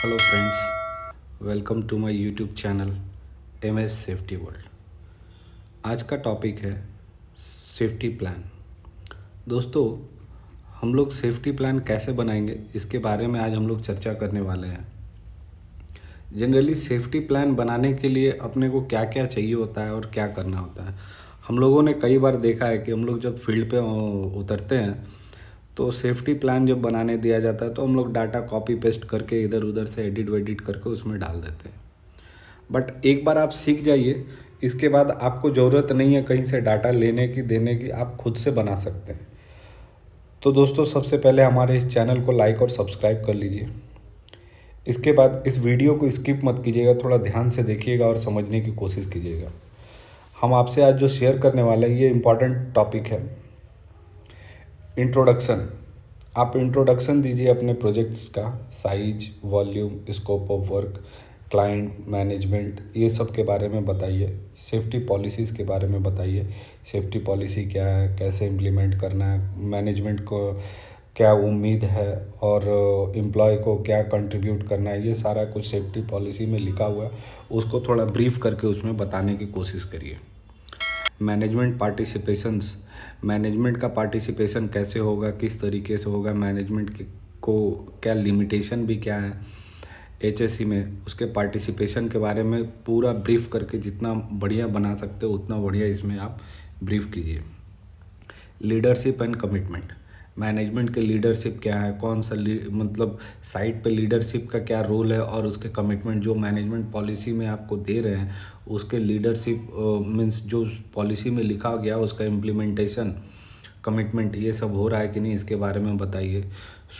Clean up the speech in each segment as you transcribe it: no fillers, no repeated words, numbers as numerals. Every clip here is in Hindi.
Hello friends, welcome to my YouTube channel MS safety world. आज का टॉपिक है सेफ्टी प्लान। दोस्तों, हम लोग सेफ्टी प्लान कैसे बनाएंगे इसके बारे में आज हम लोग चर्चा करने वाले हैं। जनरली सेफ्टी प्लान बनाने के लिए अपने को क्या क्या चाहिए होता है और क्या करना होता है। हम लोगों ने कई बार देखा है कि हम लोग जब फील्ड पे उतरते हैं तो सेफ्टी प्लान जब बनाने दिया जाता है तो हम लोग डाटा कॉपी पेस्ट करके इधर उधर से एडिट वेडिट करके उसमें डाल देते हैं। बट एक बार आप सीख जाइए, इसके बाद आपको ज़रूरत नहीं है कहीं से डाटा लेने की देने की, आप खुद से बना सकते हैं। तो दोस्तों, सबसे पहले हमारे इस चैनल को लाइक और सब्सक्राइब कर लीजिए। इसके बाद इस वीडियो को स्किप मत कीजिएगा, थोड़ा ध्यान से देखिएगा और समझने की कोशिश कीजिएगा। हम आपसे आज जो शेयर करने वाले हैं ये इम्पॉर्टेंट टॉपिक है, इंट्रोडक्शन। आप इंट्रोडक्शन दीजिए अपने प्रोजेक्ट्स का, size, volume, scope of work, client, management, ये सब के बारे में बताइए। सेफ्टी पॉलिसीज़ के बारे में बताइए, सेफ्टी पॉलिसी क्या है, कैसे इम्प्लीमेंट करना है, मैनेजमेंट को क्या उम्मीद है और एम्प्लॉय को क्या कंट्रीब्यूट करना है, ये सारा कुछ सेफ्टी पॉलिसी में लिखा हुआ है। उसको थोड़ा ब्रीफ करके उसमें बताने की कोशिश करिए। मैनेजमेंट पार्टिसिपेशंस, मैनेजमेंट का पार्टिसिपेशन कैसे होगा, किस तरीके से होगा, मैनेजमेंट को क्या लिमिटेशन भी क्या है HSE में, उसके पार्टिसिपेशन के बारे में पूरा ब्रीफ करके जितना बढ़िया बना सकते हो उतना बढ़िया इसमें आप ब्रीफ कीजिए। लीडरशिप एंड कमिटमेंट, मैनेजमेंट के लीडरशिप क्या है, कौन सा मतलब साइट पे लीडरशिप का क्या रोल है और उसके कमिटमेंट जो मैनेजमेंट पॉलिसी में आपको दे रहे हैं उसके लीडरशिप मीन्स जो पॉलिसी में लिखा गया उसका इम्प्लीमेंटेशन, कमिटमेंट, ये सब हो रहा है कि नहीं, इसके बारे में बताइए।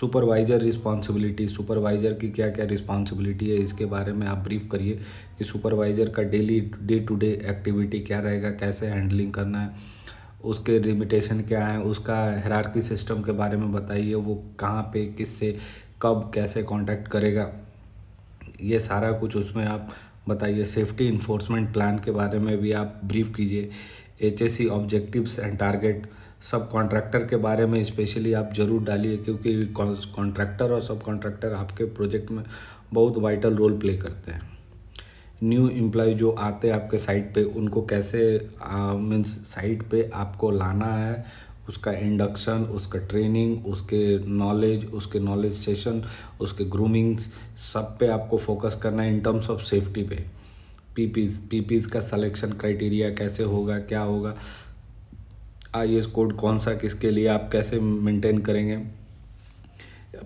सुपरवाइज़र रिस्पॉन्सिबिलिटी, सुपरवाइज़र की क्या क्या रिस्पॉन्सिबिलिटी है इसके बारे में आप ब्रीफ करिए कि सुपरवाइज़र का daily day to day activity क्या रहेगा, कैसे हैंडलिंग करना है, उसके लिमिटेशन क्या है, उसका हायरार्की सिस्टम के बारे में बताइए, वो कहाँ पे किससे कब कैसे कांटेक्ट करेगा, ये सारा कुछ उसमें आप बताइए। सेफ्टी इन्फोर्समेंट प्लान के बारे में भी आप ब्रीफ कीजिए। HSE ऑब्जेक्टिव्स एंड टारगेट, सब कॉन्ट्रैक्टर के बारे में स्पेशली आप ज़रूर डालिए क्योंकि कॉन्ट्रैक्टर और सब कॉन्ट्रैक्टर आपके प्रोजेक्ट में बहुत वाइटल रोल प्ले करते हैं। न्यू एम्प्लॉय जो आते हैं आपके साइट पे उनको कैसे मीन्स साइट पे आपको लाना है, उसका इंडक्शन, उसका ट्रेनिंग, उसके नॉलेज सेशन, उसके ग्रूमिंग्स, सब पे आपको फोकस करना है इन टर्म्स ऑफ सेफ्टी पे। पीपीज़ का सिलेक्शन क्राइटेरिया कैसे होगा, क्या होगा, IS कोड कौन सा किसके लिए आप कैसे मेंटेन करेंगे,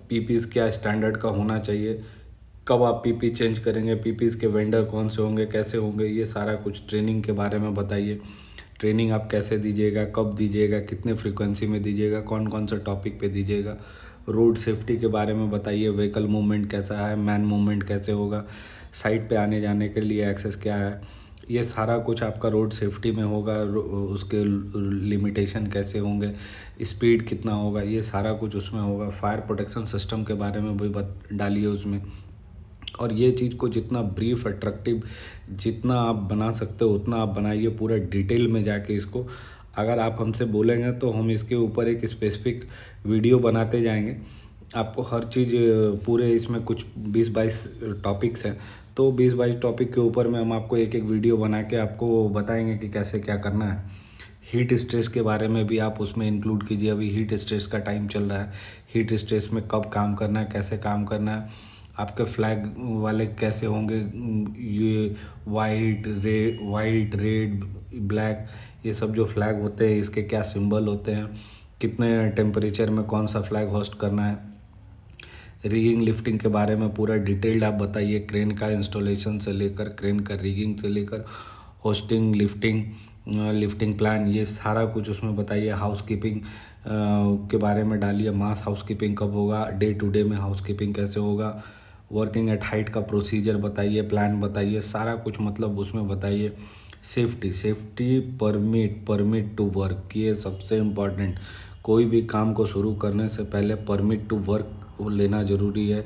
पीपीज़ क्या स्टैंडर्ड का होना चाहिए, कब आप पीपी चेंज करेंगे, पीपीज़ के वेंडर कौन से होंगे, कैसे होंगे, ये सारा कुछ ट्रेनिंग के बारे में बताइए। ट्रेनिंग आप कैसे दीजिएगा, कब दीजिएगा, कितने फ्रीक्वेंसी में दीजिएगा, कौन कौन सा टॉपिक पे दीजिएगा। रोड सेफ्टी के बारे में बताइए, व्हीकल मूवमेंट कैसा है, मैन मूवमेंट कैसे होगा, साइट पे आने जाने के लिए एक्सेस क्या है, ये सारा कुछ आपका रोड सेफ्टी में होगा। उसके लिमिटेशन कैसे होंगे, स्पीड कितना होगा, ये सारा कुछ उसमें होगा। फायर प्रोटेक्शन सिस्टम के बारे में भी डालिए उसमें। और ये चीज़ को जितना ब्रीफ अट्रैक्टिव जितना आप बना सकते हो उतना आप बनाइए, पूरा डिटेल में जाके इसको। अगर आप हमसे बोलेंगे तो हम इसके ऊपर एक स्पेसिफिक वीडियो बनाते जाएंगे, आपको हर चीज़ पूरे इसमें कुछ 20-22 टॉपिक्स हैं, तो 20-22 टॉपिक के ऊपर में हम आपको एक एक वीडियो बना के आपको बताएंगे कि कैसे क्या करना है। हीट स्ट्रेस के बारे में भी आप उसमें इंक्लूड कीजिए, अभी हीट स्ट्रेस का टाइम चल रहा है, हीट स्ट्रेस में कब काम करना है, कैसे काम करना है, आपके फ्लैग वाले कैसे होंगे, ये वाइट रेड ब्लैक, ये सब जो फ्लैग होते हैं इसके क्या सिंबल होते हैं, कितने टेम्परेचर में कौन सा फ्लैग होस्ट करना है। रिगिंग लिफ्टिंग के बारे में पूरा डिटेल्ड आप बताइए, क्रेन का इंस्टॉलेशन से लेकर, क्रेन का रिगिंग से लेकर, होस्टिंग, लिफ्टिंग प्लान, ये सारा कुछ उसमें बताइए। हाउसकीपिंग के बारे में डालिए, मास हाउसकीपिंग कब होगा, डे टू डे में हाउसकीपिंग कैसे होगा, वर्किंग एट हाइट का प्रोसीजर बताइए, प्लान बताइए, सारा कुछ मतलब उसमें बताइए। सेफ्टी परमिट टू वर्क, ये सबसे इम्पॉर्टेंट। कोई भी काम को शुरू करने से पहले परमिट टू वर्क लेना ज़रूरी है।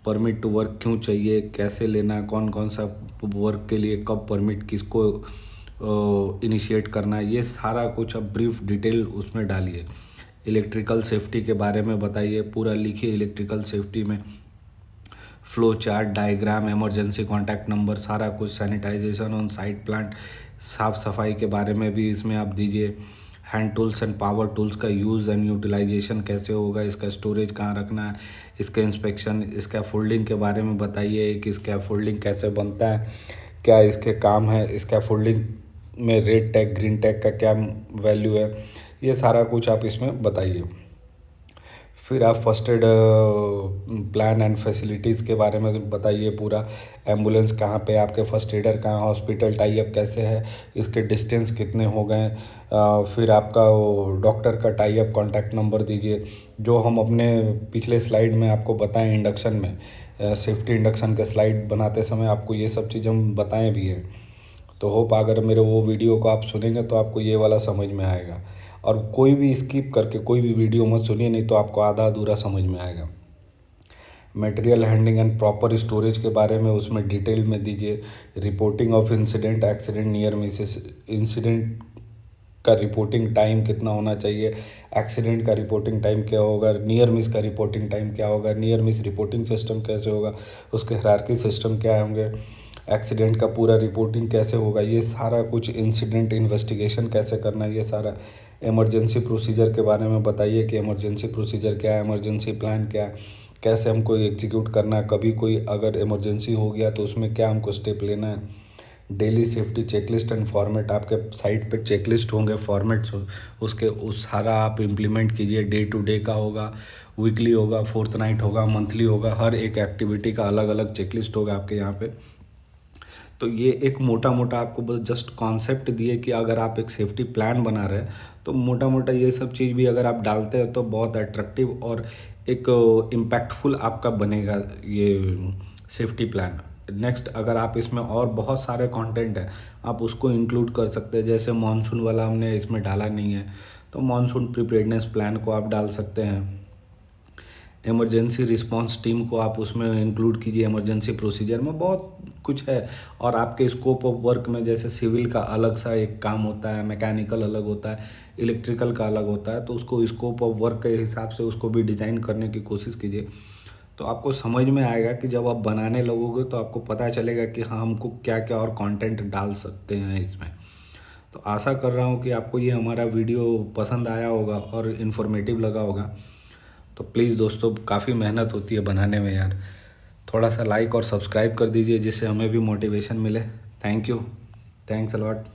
परमिट टू वर्क क्यों चाहिए, कैसे लेना, कौन कौन सा वर्क के लिए कब परमिट किसको इनिशिएट करना है, ये सारा कुछ अब ब्रीफ डिटेल उसमें डालिए। इलेक्ट्रिकल सेफ्टी के बारे में बताइए, पूरा लिखिए इलेक्ट्रिकल सेफ्टी में। Flow chart, diagram, emergency contact number, सारा कुछ, सैनिटाइजेशन ऑन साइट प्लांट, साफ़ सफाई के बारे में भी इसमें आप दीजिए। Hand tools and power tools का यूज़ एंड यूटिलाइजेशन कैसे होगा, इसका स्टोरेज कहाँ रखना है, इसका इंस्पेक्शन, स्कैफोल्डिंग के बारे में बताइए कि स्कैफोल्डिंग कैसे बनता है, क्या इसके काम है, स्कैफोल्डिंग में रेड टैग ग्रीन टैग का क्या वैल्यू है, ये सारा कुछ आप इसमें बताइए। फिर आप first aid plan and facilities के बारे में बताइए पूरा। एम्बुलेंस कहाँ पे, आपके फर्स्ट एडर कहाँ, हॉस्पिटल टाई अप कैसे है, इसके डिस्टेंस कितने हो गए। फिर आपका वो डॉक्टर का टाई अप कॉन्टैक्ट नंबर दीजिए, जो हम अपने पिछले स्लाइड में आपको बताएं इंडक्शन में, सेफ्टी इंडक्शन के स्लाइड बनाते समय आपको ये सब चीज़ हम बताएं भी हैं। तो होप अगर मेरे वो वीडियो को आप सुनेंगे तो आपको ये वाला समझ में आएगा। और कोई भी स्किप करके कोई भी वीडियो मत सुनिए, नहीं तो आपको आधा अधूरा समझ में आएगा। Material handling and proper storage के बारे में उसमें डिटेल में दीजिए। Reporting of incident, accident, near Mrs, incident का रिपोर्टिंग टाइम कितना होना चाहिए, एक्सीडेंट का रिपोर्टिंग टाइम क्या होगा, नियर मिस का रिपोर्टिंग टाइम क्या होगा, नियर मिस रिपोर्टिंग सिस्टम कैसे होगा, उसके हायरार्की सिस्टम क्या होंगे, एक्सीडेंट का पूरा रिपोर्टिंग कैसे होगा, ये सारा कुछ, इंसिडेंट इन्वेस्टिगेशन कैसे करना है, ये सारा। इमरजेंसी प्रोसीजर के बारे में बताइए कि इमरजेंसी प्रोसीजर क्या है, इमरजेंसी प्लान क्या है, कैसे हमको एग्जीक्यूट करना है, कभी कोई अगर इमरजेंसी हो गया तो उसमें क्या हमको स्टेप लेना है। Daily safety checklist and format, आपके साइट पे चेकलिस्ट होंगे, फॉर्मेट्स उसके उस सारा आप इम्प्लीमेंट कीजिए। डे टू डे का होगा, वीकली होगा, फोर्थ नाइट होगा, मंथली होगा, हर एक एक्टिविटी का अलग अलग चेकलिस्ट होगा आपके यहाँ पे। तो ये एक मोटा मोटा आपको बस जस्ट कॉन्सेप्ट दिए कि अगर आप एक सेफ्टी प्लान बना रहे हैं तो मोटा मोटा ये सब चीज़ भी अगर आप डालते हैं तो बहुत अट्रैक्टिव और एक इम्पैक्टफुल आपका बनेगा ये सेफ्टी प्लान। नेक्स्ट अगर आप इसमें और बहुत सारे कंटेंट है आप उसको इंक्लूड कर सकते हैं, जैसे मानसून वाला हमने इसमें डाला नहीं है तो मानसून प्रिपेयर्डनेस प्लान को आप डाल सकते हैं। इमरजेंसी रिस्पांस टीम को आप उसमें इंक्लूड कीजिए, इमरजेंसी प्रोसीजर में बहुत कुछ है। और आपके स्कोप ऑफ वर्क में जैसे सिविल का अलग सा एक काम होता है, मैकेनिकल अलग होता है, इलेक्ट्रिकल का अलग होता है, तो उसको स्कोप ऑफ वर्क के हिसाब से उसको भी डिज़ाइन करने की कोशिश कीजिए। तो आपको समझ में आएगा कि जब आप बनाने लगोगे तो आपको पता चलेगा कि हाँ हमको क्या क्या और कंटेंट डाल सकते हैं इसमें। तो आशा कर रहा हूँ कि आपको ये हमारा वीडियो पसंद आया होगा और इन्फॉर्मेटिव लगा होगा। तो प्लीज़ दोस्तों, काफ़ी मेहनत होती है बनाने में यार, थोड़ा सा लाइक और सब्सक्राइब कर दीजिए जिससे हमें भी मोटिवेशन मिले। Thank you, thanks a lot.